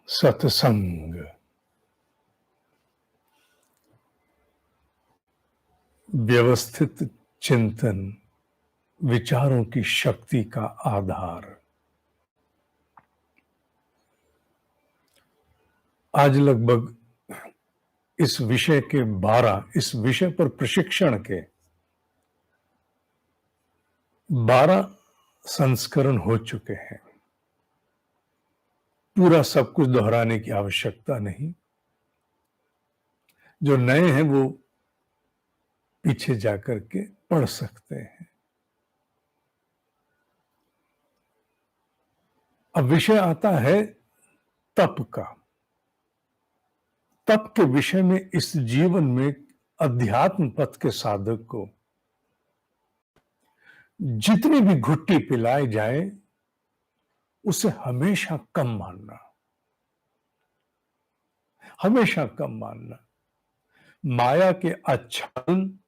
सत्संग व्यवस्थित चिंतन विचारों की शक्ति का आधार। आज लगभग इस विषय पर प्रशिक्षण के 12 संस्करण हो चुके हैं। पूरा सब कुछ दोहराने की आवश्यकता नहीं। जो नए हैं वो पीछे जाकर के पढ़ सकते हैं। अब विषय आता है तप का। तप के विषय में इस जीवन में अध्यात्म पथ के साधक को जितनी भी घुट्टी पिलाई जाए उसे हमेशा कम मानना, हमेशा कम मानना। माया के आच्छादन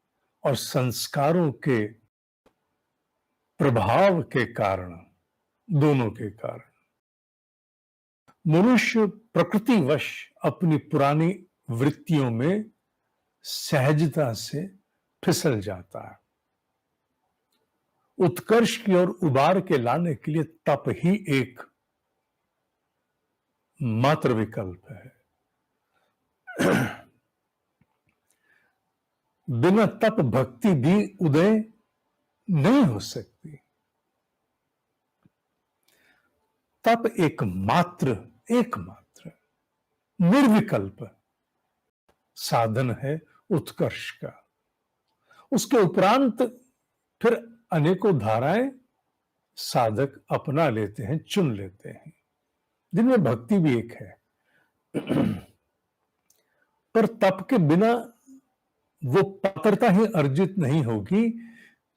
और संस्कारों के प्रभाव के कारण, दोनों के कारण मनुष्य प्रकृतिवश अपनी पुरानी वृत्तियों में सहजता से फिसल जाता है। उत्कर्ष की ओर उबार के लाने के लिए तप ही एक मात्र विकल्प है। बिना तप भक्ति भी उदय नहीं हो सकती। तप एकमात्र निर्विकल्प साधन है उत्कर्ष का। उसके उपरांत फिर अनेकों धाराएं साधक अपना लेते हैं, चुन लेते हैं, जिनमें भक्ति भी एक है। पर तप के बिना वो पात्रता ही अर्जित नहीं होगी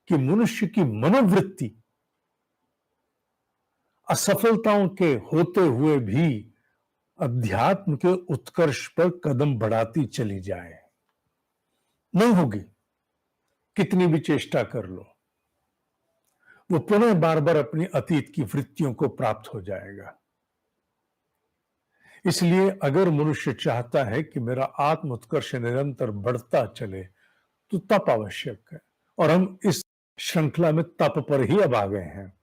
कि मनुष्य की मनोवृत्ति असफलताओं के होते हुए भी अध्यात्म के उत्कर्ष पर कदम बढ़ाती चली जाए। नहीं होगी, कितनी भी चेष्टा कर लो, वो पुनः बार बार अपनी अतीत की वृत्तियों को प्राप्त हो जाएगा। इसलिए अगर मनुष्य चाहता है कि मेरा आत्म उत्कर्ष निरंतर बढ़ता चले तो तप आवश्यक है। और हम इस श्रृंखला में तप पर ही अब आ गए हैं,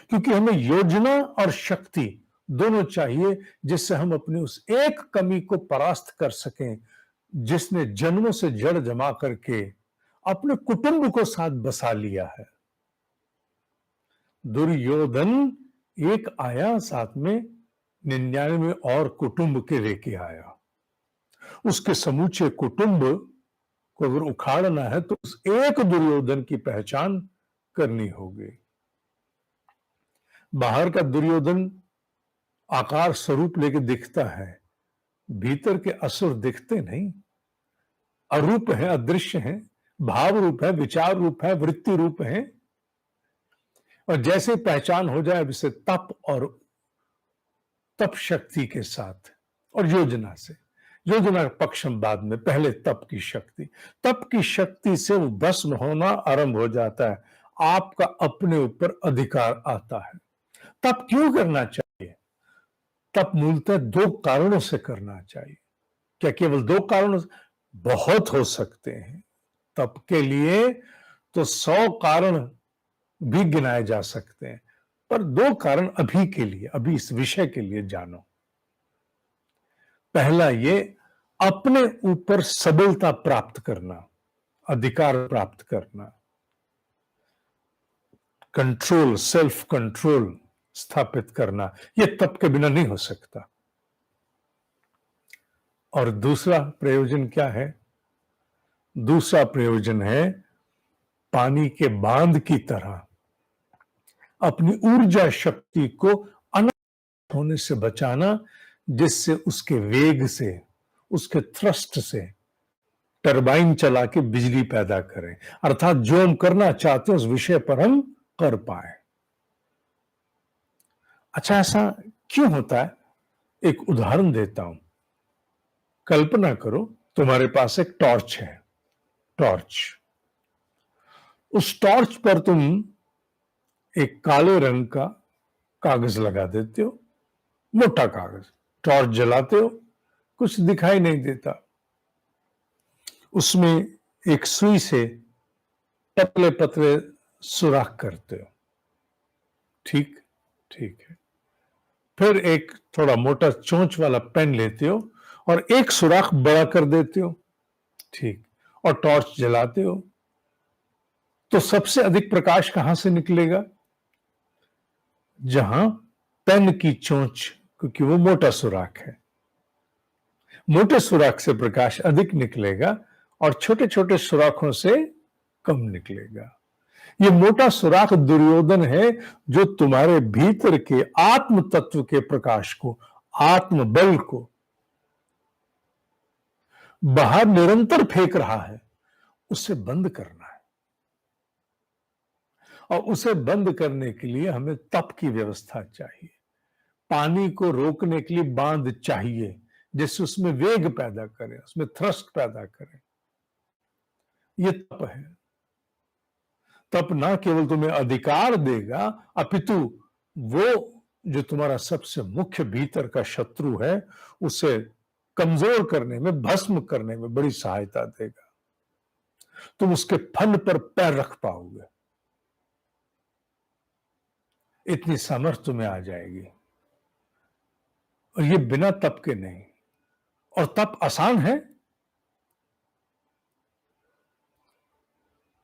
क्योंकि हमें योजना और शक्ति दोनों चाहिए, जिससे हम अपनी उस एक कमी को परास्त कर सकें जिसने जन्मों से जड़ जमा करके अपने कुटुंब को साथ बसा लिया है। दुर्योधन एक आया, साथ में 99 और कुटुंब के लेके आया। उसके समूचे कुटुंब को अगर उखाड़ना है तो उस एक दुर्योधन की पहचान करनी होगी। बाहर का दुर्योधन आकार स्वरूप लेके दिखता है, भीतर के असुर दिखते नहीं। अरूप है, अदृश्य है, भाव रूप है, विचार रूप है, वृत्ति रूप है। और जैसे पहचान हो जाए इसे तप शक्ति के साथ और योजना से, योजना का पक्ष बाद में, पहले तप की शक्ति से वो भस्म होना आरंभ हो जाता है। आपका अपने ऊपर अधिकार आता है। तप क्यों करना चाहिए? तप मूलतः 2 कारणों से करना चाहिए। क्या केवल 2 कारणों? बहुत हो सकते हैं। तप के लिए तो 100 कारण भी गिनाए जा सकते हैं, पर 2 कारण अभी के लिए, अभी इस विषय के लिए जानो। पहला ये, अपने ऊपर सबलता प्राप्त करना, अधिकार प्राप्त करना, कंट्रोल, सेल्फ कंट्रोल स्थापित करना। यह तप के बिना नहीं हो सकता। और दूसरा प्रयोजन क्या है? दूसरा प्रयोजन है पानी के बांध की तरह अपनी ऊर्जा शक्ति को अनंत होने से बचाना, जिससे उसके वेग से, उसके थ्रस्ट से टरबाइन चला के बिजली पैदा करें। अर्थात जो हम करना चाहते हैं उस विषय पर हम कर पाए। अच्छा, ऐसा क्यों होता है? एक उदाहरण देता हूं। कल्पना करो तुम्हारे पास एक टॉर्च है, टॉर्च। उस टॉर्च पर तुम एक काले रंग का कागज लगा देते हो, मोटा कागज, टॉर्च जलाते हो, कुछ दिखाई नहीं देता। उसमें एक सुई से पतले पतले सुराख करते हो। ठीक, ठीक है। फिर एक थोड़ा मोटा चोंच वाला पेन लेते हो और एक सुराख बड़ा कर देते हो। ठीक। और टॉर्च जलाते हो तो सबसे अधिक प्रकाश कहां से निकलेगा? जहां पेन की चोंच, क्योंकि वो मोटा सुराख है, मोटे सुराख से प्रकाश अधिक निकलेगा और छोटे छोटे सुराखों से कम निकलेगा। ये मोटा सुराख दुर्योधन है, जो तुम्हारे भीतर के आत्म तत्व के प्रकाश को, आत्म बल को बाहर निरंतर फेंक रहा है। उसे बंद करना है, और उसे बंद करने के लिए हमें तप की व्यवस्था चाहिए। पानी को रोकने के लिए बांध चाहिए, जिससे उसमें वेग पैदा करे, उसमें थ्रस्ट पैदा करे। ये तप है। तप ना केवल तुम्हें अधिकार देगा, अपितु वो जो तुम्हारा सबसे मुख्य भीतर का शत्रु है, उसे कमजोर करने में, भस्म करने में बड़ी सहायता देगा। तुम उसके फल पर पैर रख पाओगे, इतनी सामर्थ्य तुम्हें आ जाएगी। और ये बिना तप के नहीं। और तप आसान है,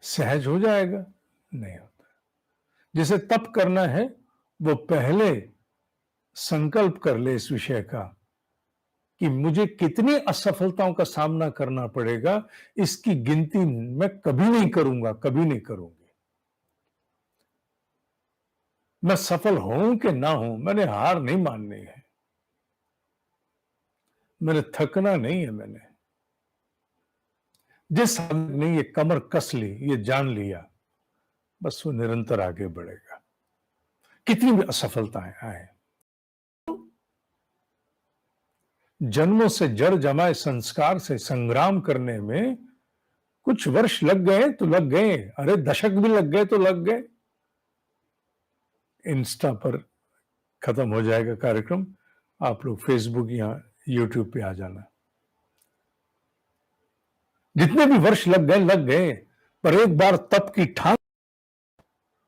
सहज हो जाएगा? नहीं होता। जिसे तप करना है वो पहले संकल्प कर ले इस विषय का कि मुझे कितनी असफलताओं का सामना करना पड़ेगा, इसकी गिनती मैं कभी नहीं करूंगा, कभी नहीं करूंगी। मैं सफल हूं कि ना हूं, मैंने हार नहीं माननी है, मैंने थकना नहीं है। मैंने जिस आदमी ने ये कमर कस ली, ये जान लिया, बस वो निरंतर आगे बढ़ेगा, कितनी भी असफलताएं आए। जन्मों से जड़ जमाए संस्कार से संग्राम करने में कुछ वर्ष लग गए तो लग गए, अरे दशक भी लग गए तो लग गए। इंस्टा पर खत्म हो जाएगा कार्यक्रम, आप लोग फेसबुक या यूट्यूब पे आ जाना। जितने भी वर्ष लग गए, पर एक बार तप की ठान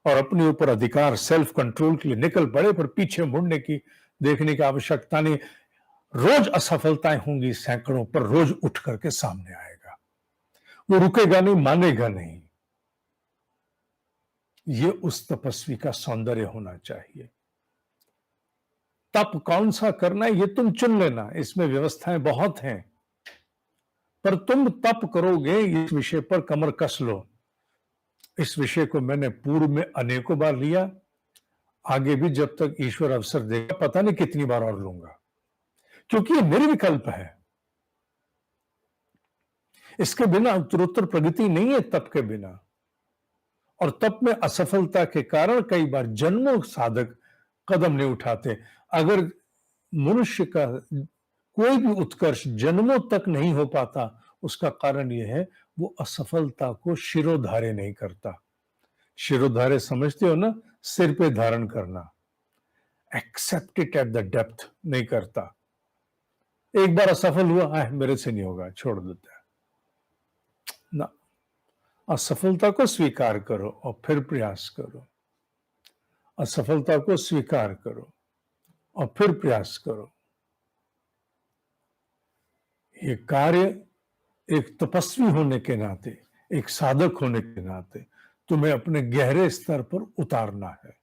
और अपने ऊपर अधिकार, सेल्फ कंट्रोल के लिए निकल पड़े, पर पीछे मुड़ने की, देखने की आवश्यकता नहीं। रोज असफलताएं होंगी सैकड़ों, पर रोज उठ करके सामने आएगा। वो रुकेगा नहीं, मानेगा नहीं। ये उस तपस्वी का सौंदर्य होना चाहिए। तप कौन सा करना है ये तुम चुन लेना, इसमें व्यवस्थाएं बहुत हैं, पर तुम तप करोगे इस विषय पर कमर कस लो। इस विषय को मैंने पूर्व में अनेकों बार लिया, आगे भी जब तक ईश्वर अवसर देगा पता नहीं कितनी बार और लूंगा, क्योंकि ये निर्विकल्प है। इसके बिना उत्तरोत्तर प्रगति नहीं है, तप के बिना। और तप में असफलता के कारण कई बार जन्मों साधक कदम नहीं उठाते। अगर मनुष्य का कोई भी उत्कर्ष जन्मों तक नहीं हो पाता, उसका कारण यह है वो असफलता को शिरोधार्य नहीं करता। शिरोधार्य समझते हो ना, सिर पे धारण करना। Except it at the depth नहीं करता। एक बार असफल हुआ, मेरे से नहीं होगा, छोड़ देता है ना। असफलता को स्वीकार करो और फिर प्रयास करो। असफलता को स्वीकार करो और फिर प्रयास करो। ये कार्य एक तपस्वी होने के नाते, एक साधक होने के नाते तुम्हें अपने गहरे स्तर पर उतारना है,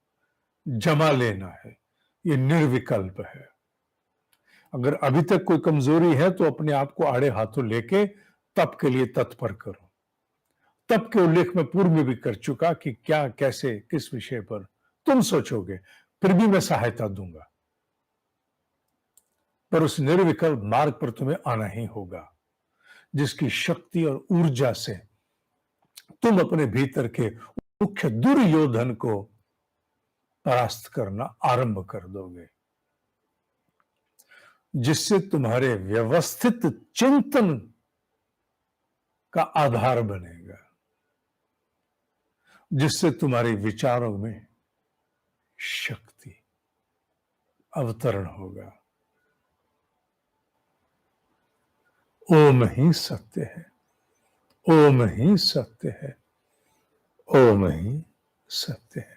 जमा लेना है। ये निर्विकल्प है। अगर अभी तक कोई कमजोरी है तो अपने आप को आड़े हाथों लेके तप के लिए तत्पर करो। तप के उल्लेख में पूर्व में भी कर चुका कि क्या, कैसे, किस विषय पर तुम सोचोगे, फिर भी मैं सहायता दूंगा। पर उस निर्विकल्प मार्ग पर तुम्हें आना ही होगा, जिसकी शक्ति और ऊर्जा से तुम अपने भीतर के मुख्य दुर्योधन को परास्त करना आरंभ कर दोगे, जिससे तुम्हारे व्यवस्थित चिंतन का आधार बनेगा, जिससे तुम्हारे विचारों में शक्ति अवतरण होगा। ओम ही सत्य है, ओम ही सत्य है, ओम ही सत्य है।